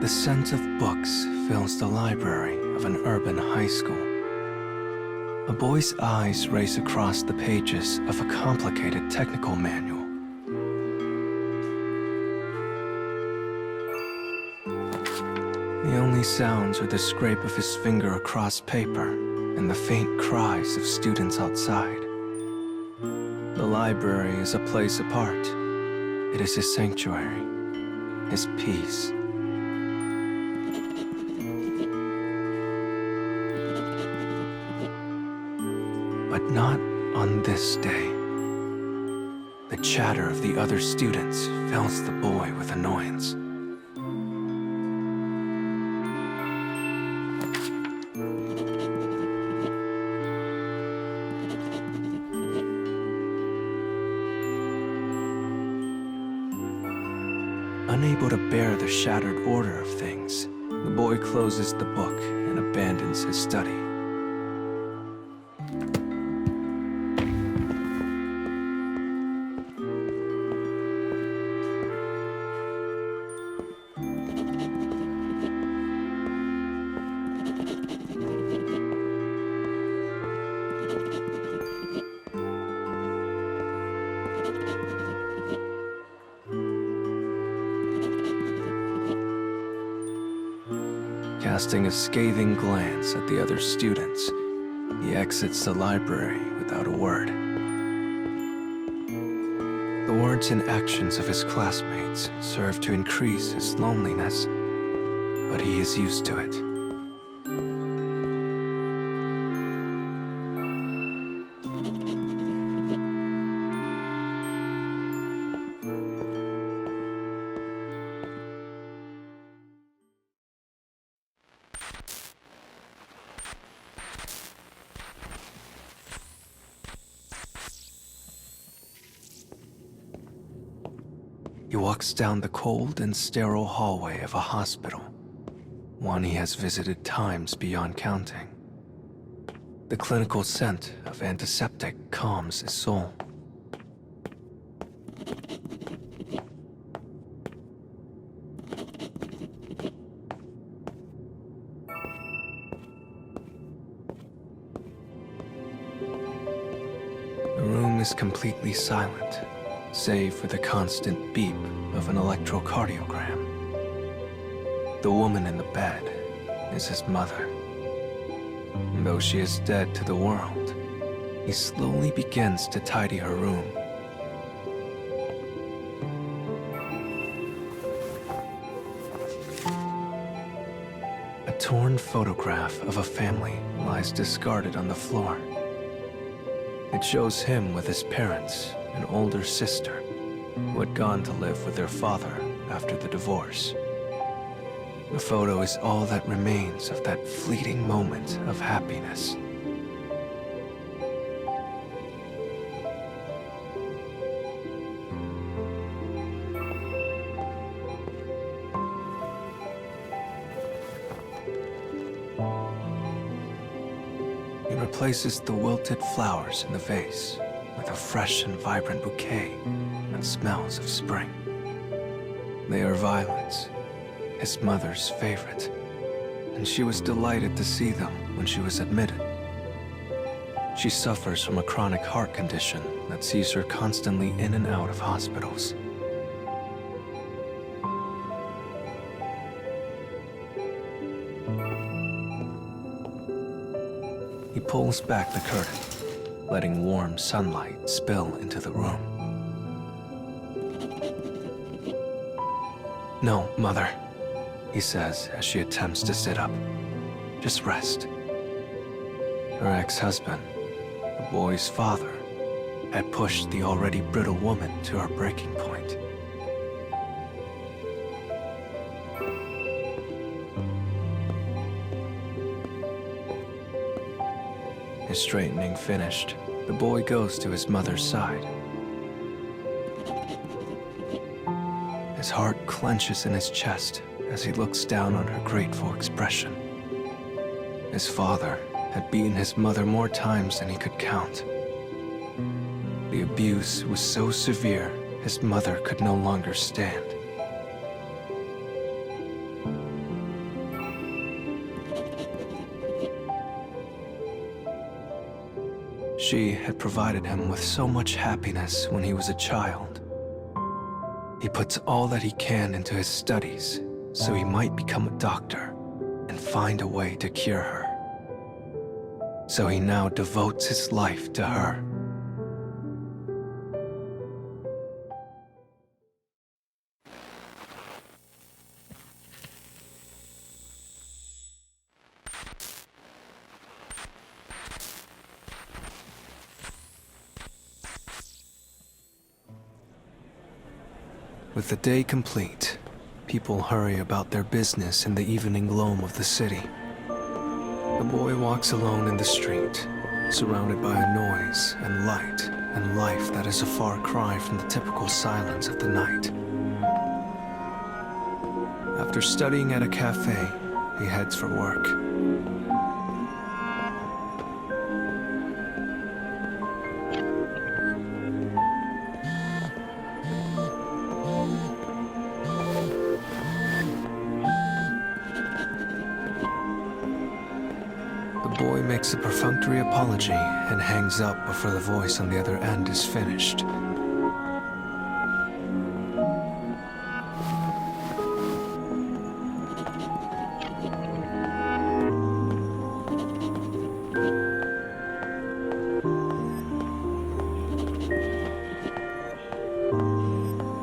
The scent of books fills the library of an urban high school. A boy's eyes race across the pages of a complicated technical manual. The only sounds are the scrape of his finger across paper and the faint cries of students outside. The library is a place apart. It is his sanctuary, his peace. But not on this day. The chatter of the other students fills the boy with annoyance. Unable to bear the shattered order of things, the boy closes the book and abandons his study. Casting a scathing glance at the other students, he exits the library without a word. The words and actions of his classmates serve to increase his loneliness, but he is used to it. He walks down the cold and sterile hallway of a hospital, one he has visited times beyond counting. The clinical scent of antiseptic calms his soul. The room is completely silent, save for the constant beep of an electrocardiogram. The woman in the bed is his mother. And though she is dead to the world, he slowly begins to tidy her room. A torn photograph of a family lies discarded on the floor. It shows him with his parents, an older sister, who had gone to live with their father after the divorce. The photo is all that remains of that fleeting moment of happiness. He replaces the wilted flowers in the vase with a fresh and vibrant bouquet that smells of spring. They are violets, his mother's favorite, and she was delighted to see them when she was admitted. She suffers from a chronic heart condition that sees her constantly in and out of hospitals. He pulls back the curtain, letting warm sunlight spill into the room. "No, Mother," he says as she attempts to sit up. "Just rest." Her ex-husband, the boy's father, had pushed the already brittle woman to her breaking point. His straightening finished, the boy goes to his mother's side. His heart clenches in his chest as he looks down on her grateful expression. His father had beaten his mother more times than he could count. The abuse was so severe, his mother could no longer stand. She had provided him with so much happiness when he was a child. He puts all that he can into his studies so he might become a doctor and find a way to cure her. So he now devotes his life to her. With the day complete, people hurry about their business in the evening gloam of the city. The boy walks alone in the street, surrounded by a noise and light and life that is a far cry from the typical silence of the night. After studying at a cafe, he heads for work. The boy makes a perfunctory apology and hangs up before the voice on the other end is finished.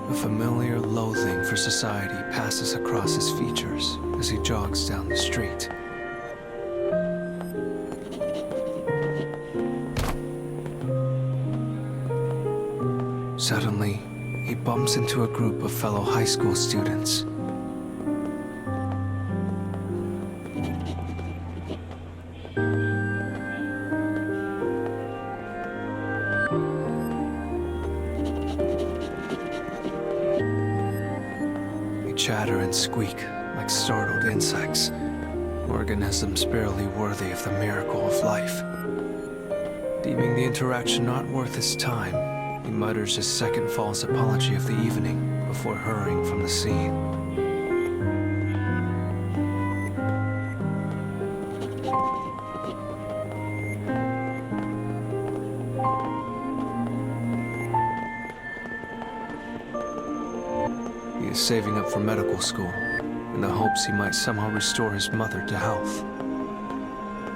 A familiar loathing for society passes across his features as he jogs down the street. Suddenly, he bumps into a group of fellow high school students. They chatter and squeak like startled insects, organisms barely worthy of the miracle of life. Deeming the interaction not worth his time, he mutters his second false apology of the evening before hurrying from the scene. He is saving up for medical school in the hopes he might somehow restore his mother to health.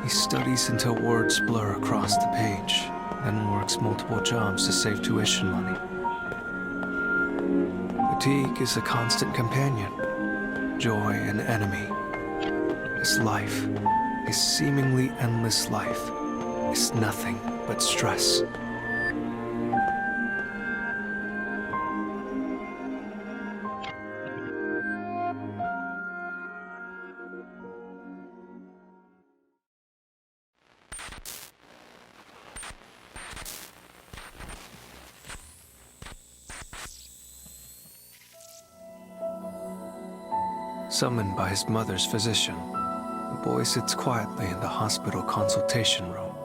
He studies until words blur across the page, then works multiple jobs to save tuition money. Fatigue is a constant companion, joy an enemy. His life, his seemingly endless life, is nothing but stress. Summoned by his mother's physician, the boy sits quietly in the hospital consultation room.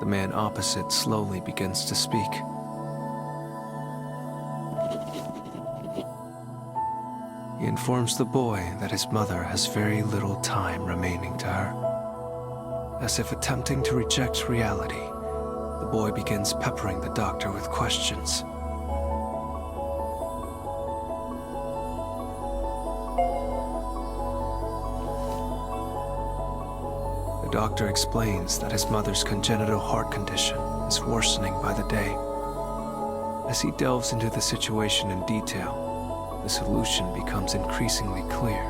The man opposite slowly begins to speak. He informs the boy that his mother has very little time remaining to her. As if attempting to reject reality, the boy begins peppering the doctor with questions. The doctor explains that his mother's congenital heart condition is worsening by the day. As he delves into the situation in detail, the solution becomes increasingly clear.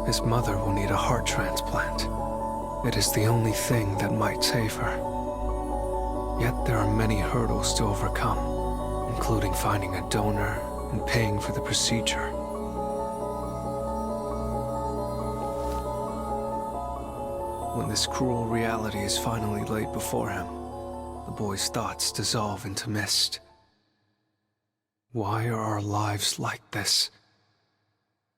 His mother will need a heart transplant. It is the only thing that might save her. Yet there are many hurdles to overcome, including finding a donor and paying for the procedure. When this cruel reality is finally laid before him, the boy's thoughts dissolve into mist. Why are our lives like this?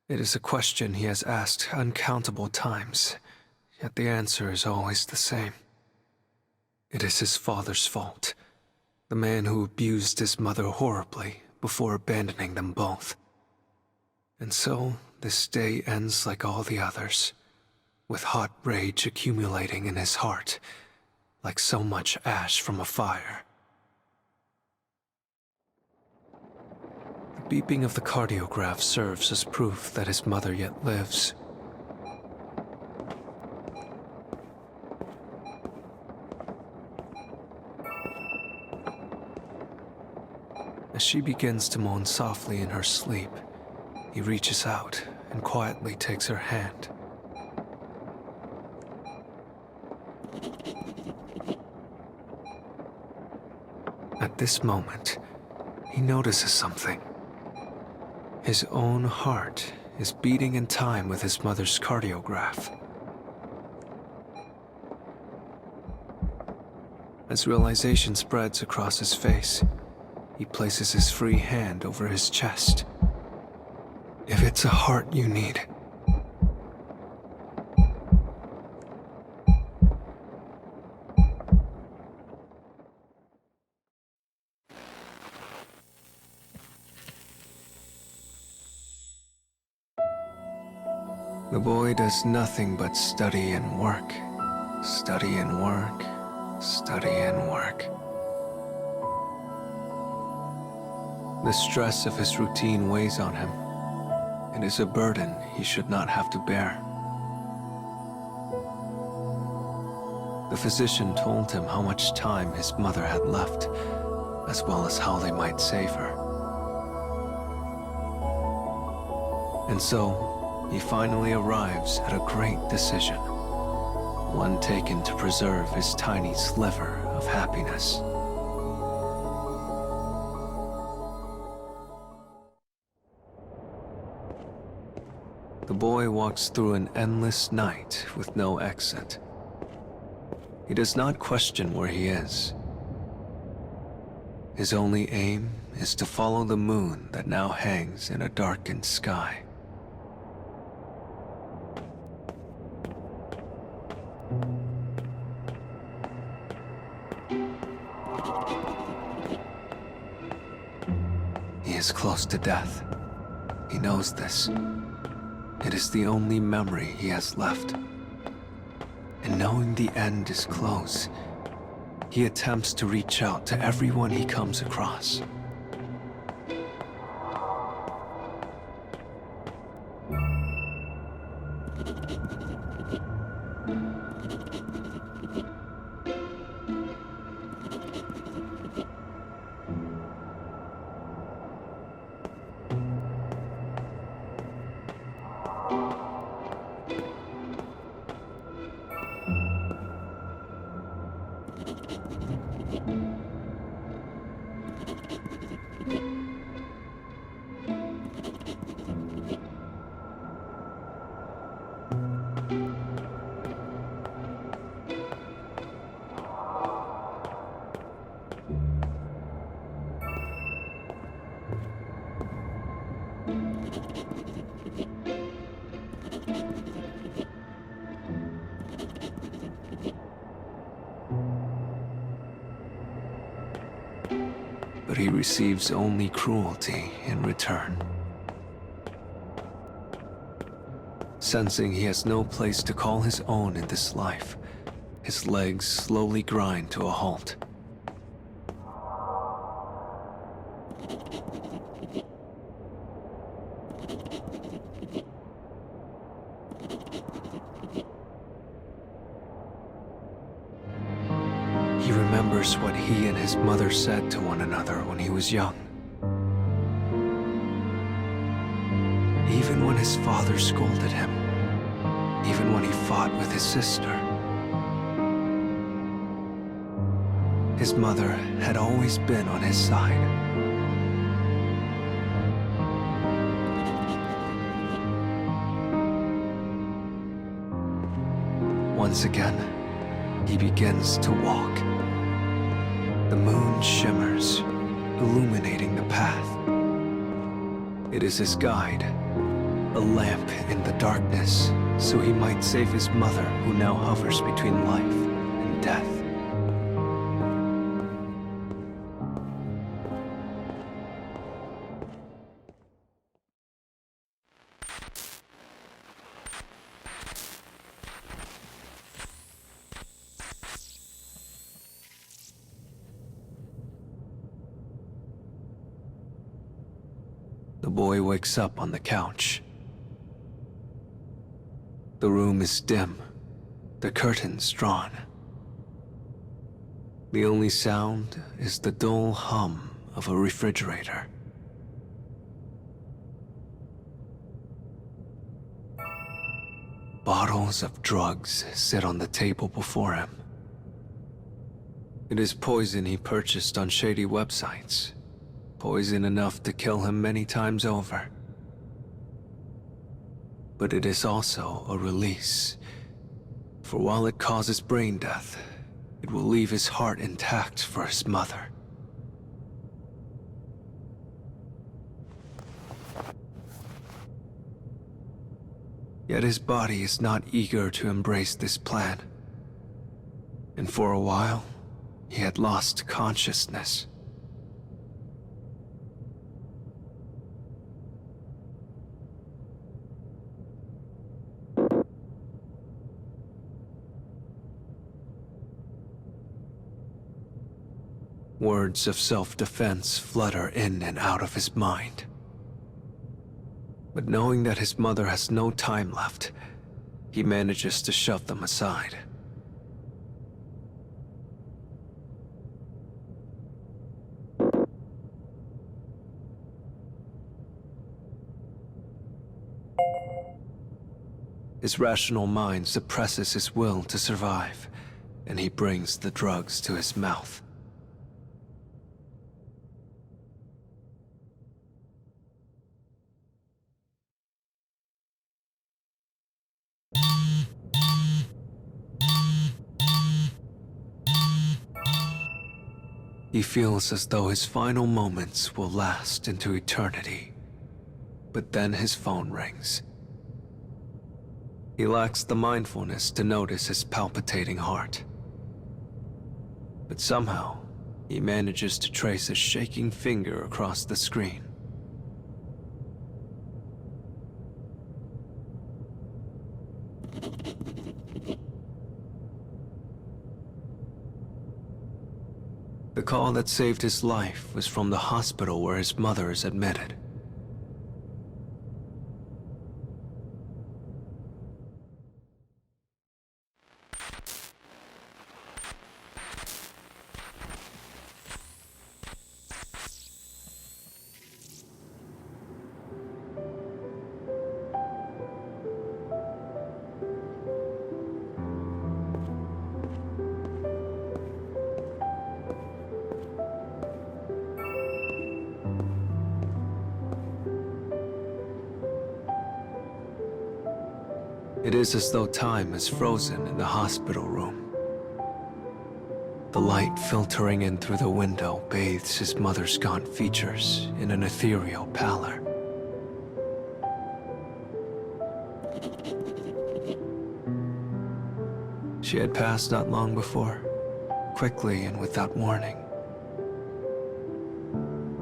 It is a question he has asked uncountable times, yet the answer is always the same. It is his father's fault. The The man who abused his mother horribly before abandoning them both. And so, this day ends like all the others, with hot rage accumulating in his heart, like so much ash from a fire. The beeping of the cardiograph serves as proof that his mother yet lives. As she begins to moan softly in her sleep, he reaches out and quietly takes her hand. At this moment, he notices something. His own heart is beating in time with his mother's cardiograph. As realization spreads across his face, he places his free hand over his chest. If it's a heart you need, the boy does nothing but study and work, study and work, study and work. The stress of his routine weighs on him. It is a burden he should not have to bear. The physician told him how much time his mother had left, as well as how they might save her. And so, he finally arrives at a great decision, one taken to preserve his tiny sliver of happiness. The boy walks through an endless night with no exit. He does not question where he is. His only aim is to follow the moon that now hangs in a darkened sky. He is close to death. He knows this. It is the only memory he has left. And knowing the end is close, he attempts to reach out to everyone he comes across. But he receives only cruelty in return. Sensing he has no place to call his own in this life, his legs slowly grind to a halt. He remembers what he and his mother said to one another when he was young. Even when his father scolded him, even when he fought with his sister, his mother had always been on his side. Once again, he begins to walk. The moon shimmers, illuminating the path. It is his guide, a lamp in the darkness, so he might save his mother who now hovers between life and death. boy wakes up on the couch. The room is dim, the curtains drawn. The only sound is the dull hum of a refrigerator. Bottles of drugs sit on the table before him. It is poison he purchased on shady websites. Poison enough to kill him many times over. But it is also a release. For while it causes brain death, it will leave his heart intact for his mother. Yet his body is not eager to embrace this plan. And for a while, he had lost consciousness. Words of self-defense flutter in and out of his mind. But knowing that his mother has no time left, he manages to shove them aside. His rational mind suppresses his will to survive, and he brings the drugs to his mouth. He feels as though his final moments will last into eternity. But then his phone rings. He lacks the mindfulness to notice his palpitating heart. But somehow, he manages to trace a shaking finger across the screen. The call that saved his life was from the hospital where his mother is admitted. It is as though time is frozen in the hospital room. The light filtering in through the window bathes his mother's gaunt features in an ethereal pallor. She had passed not long before, quickly and without warning.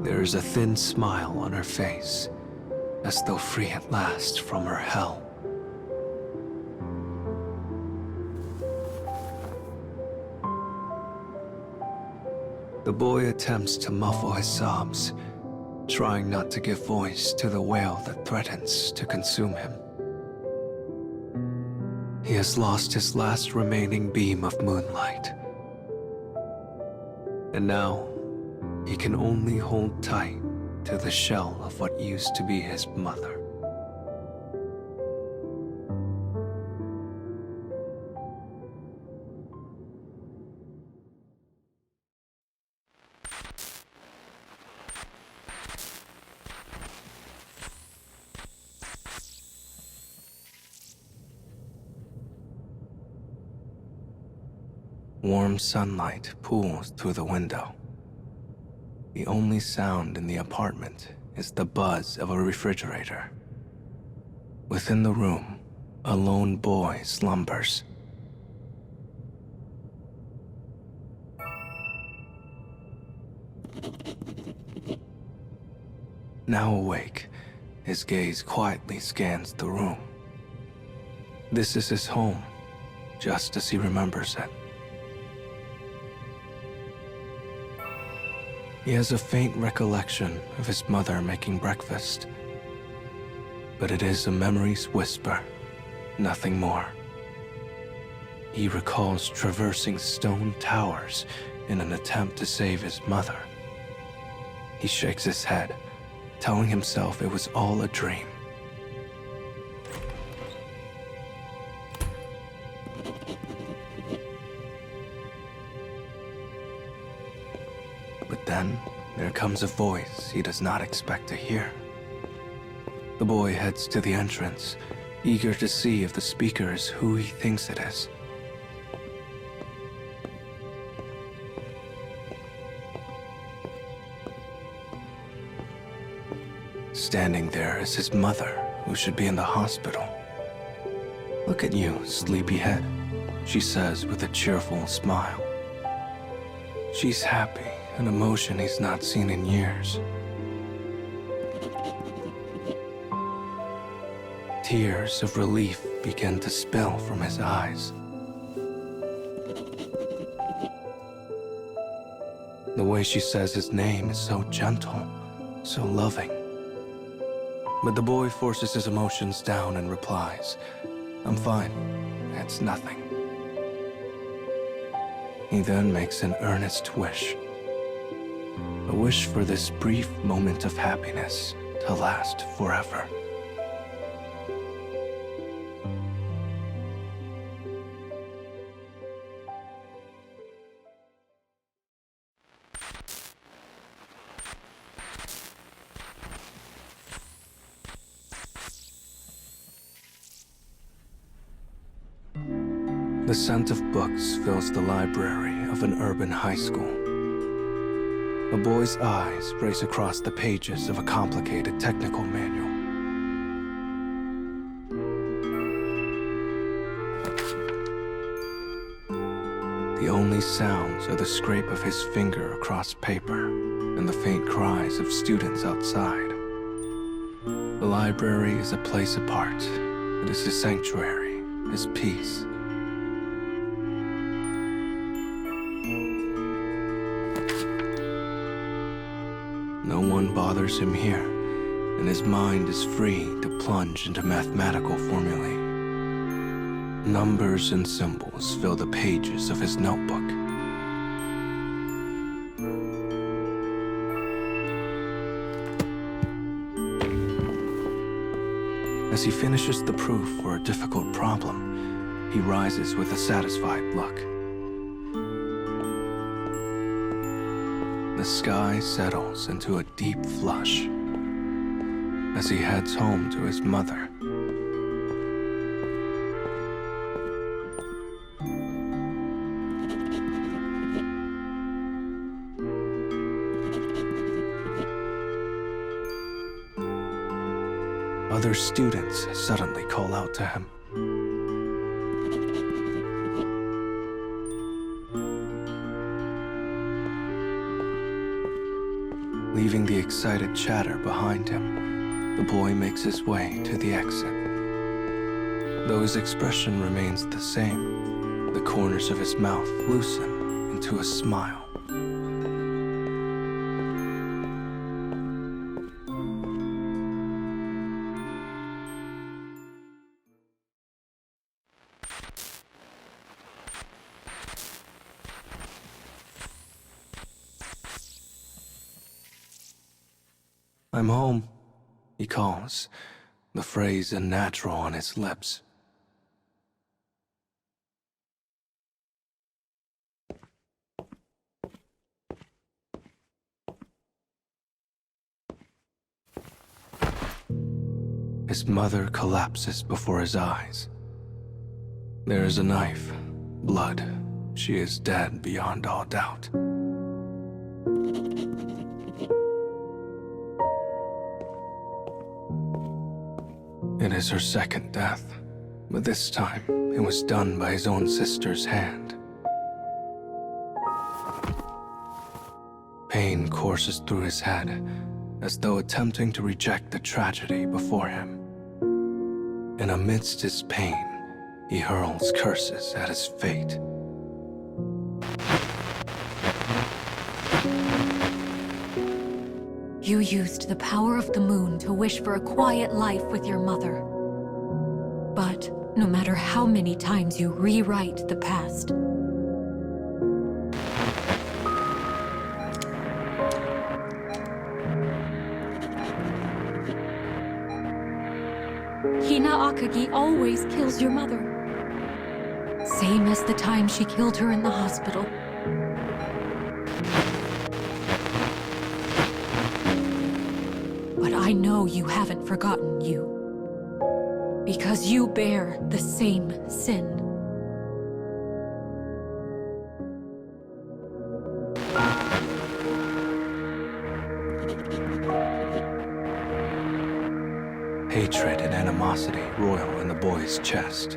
There is a thin smile on her face, as though free at last from her hell. The boy attempts to muffle his sobs, trying not to give voice to the wail that threatens to consume him. He has lost his last remaining beam of moonlight. And now, he can only hold tight to the shell of what used to be his mother. Warm sunlight pools through the window. The only sound in the apartment is the buzz of a refrigerator. Within the room, a lone boy slumbers. Now awake, his gaze quietly scans the room. This is his home, just as he remembers it. He has a faint recollection of his mother making breakfast but it is a memory's whisper, nothing more. He recalls traversing stone towers in an attempt to save his mother. He shakes his head, telling himself it was all a dream. But then, there comes a voice he does not expect to hear. The boy heads to the entrance, eager to see if the speaker is who he thinks it is. Standing there is his mother, who should be in the hospital. "Look at you, sleepyhead," she says with a cheerful smile. She's happy, an emotion he's not seen in years. Tears of relief begin to spill from his eyes. The way she says his name is so gentle, so loving. But the boy forces his emotions down and replies, "I'm fine, it's nothing." He then makes an earnest wish. A wish for this brief moment of happiness to last forever. The scent of books fills the library of an urban high school. A boy's eyes race across the pages of a complicated technical manual. The only sounds are the scrape of his finger across paper and the faint cries of students outside. The library is a place apart. It is his sanctuary, his peace. No one bothers him here, and his mind is free to plunge into mathematical formulae. Numbers and symbols fill the pages of his notebook. As he finishes the proof for a difficult problem, he rises with a satisfied look. The sky settles into a deep flush as he heads home to his mother. Other students suddenly call out to him. Leaving the excited chatter behind him, the boy makes his way to the exit. Though his expression remains the same, the corners of his mouth loosen into a smile. "I'm home," he calls, the phrase unnatural on his lips. His mother collapses before his eyes. There is a knife, blood. She is dead beyond all doubt. It is her second death, but this time it was done by his own sister's hand. Pain courses through his head, as though attempting to reject the tragedy before him. And amidst his pain, he hurls curses at his fate. You used the power of the moon to wish for a quiet life with your mother. But no matter how many times you rewrite the past, Hina Akagi always kills your mother. Same as the time she killed her in the hospital. But I know you haven't forgotten you. Because you bear the same sin. Hatred and animosity roil in the boy's chest.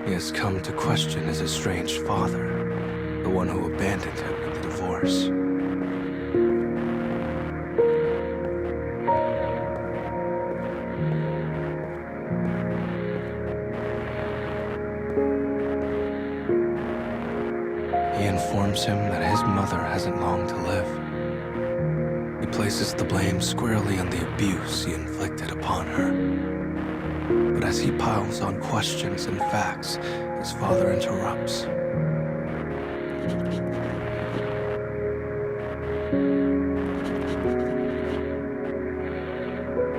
He has come to question his estranged father, the one who abandoned him in the divorce. He informs him that his mother hasn't long to live. He places the blame squarely on the abuse he inflicted upon her. But as he piles on questions and facts, his father interrupts.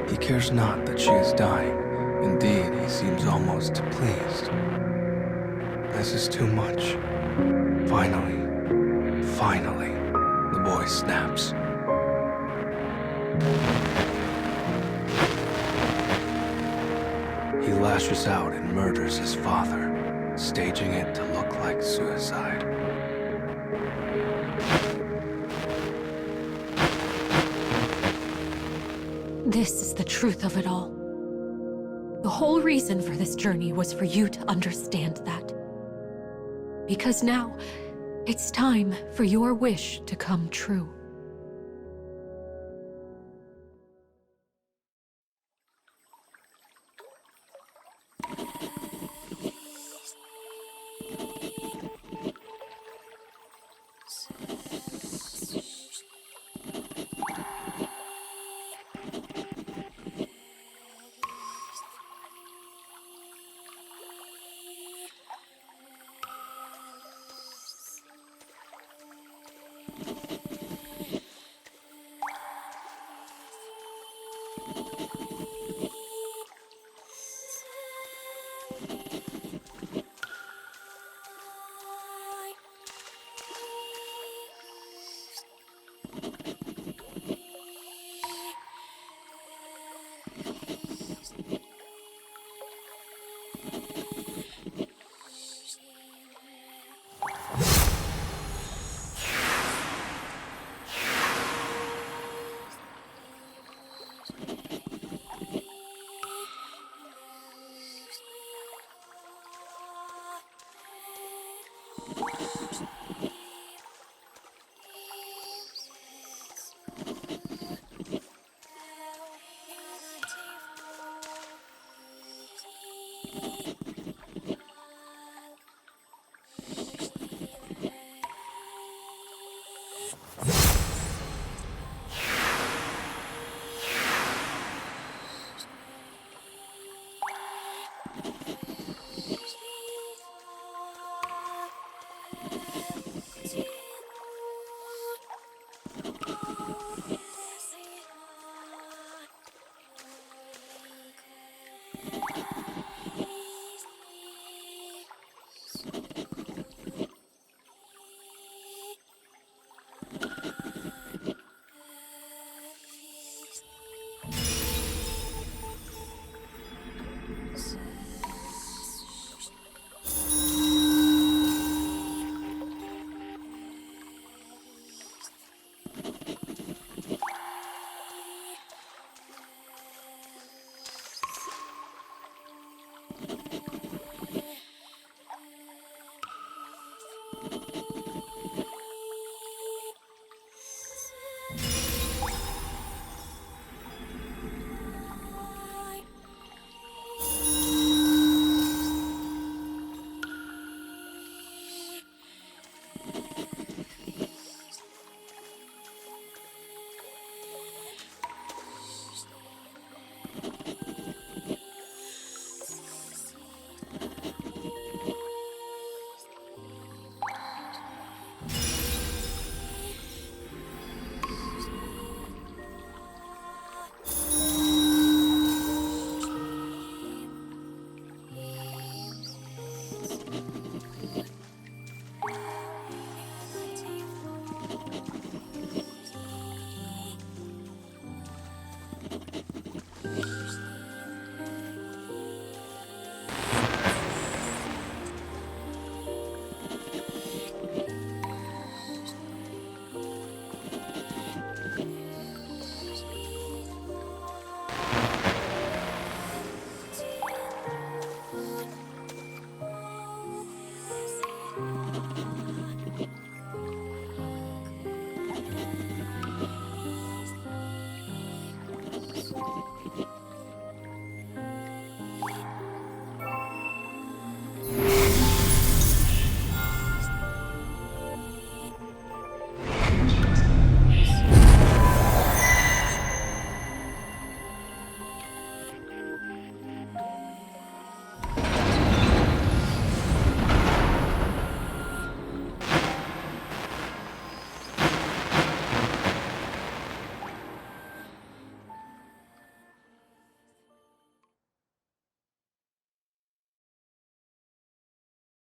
He cares not that she is dying. Indeed, he seems almost pleased. This is too much. Finally, the boy snaps. He lashes out and murders his father, staging it to look like suicide. This is the truth of it all. The whole reason for this journey was for you to understand that. Because now, it's time for your wish to come true.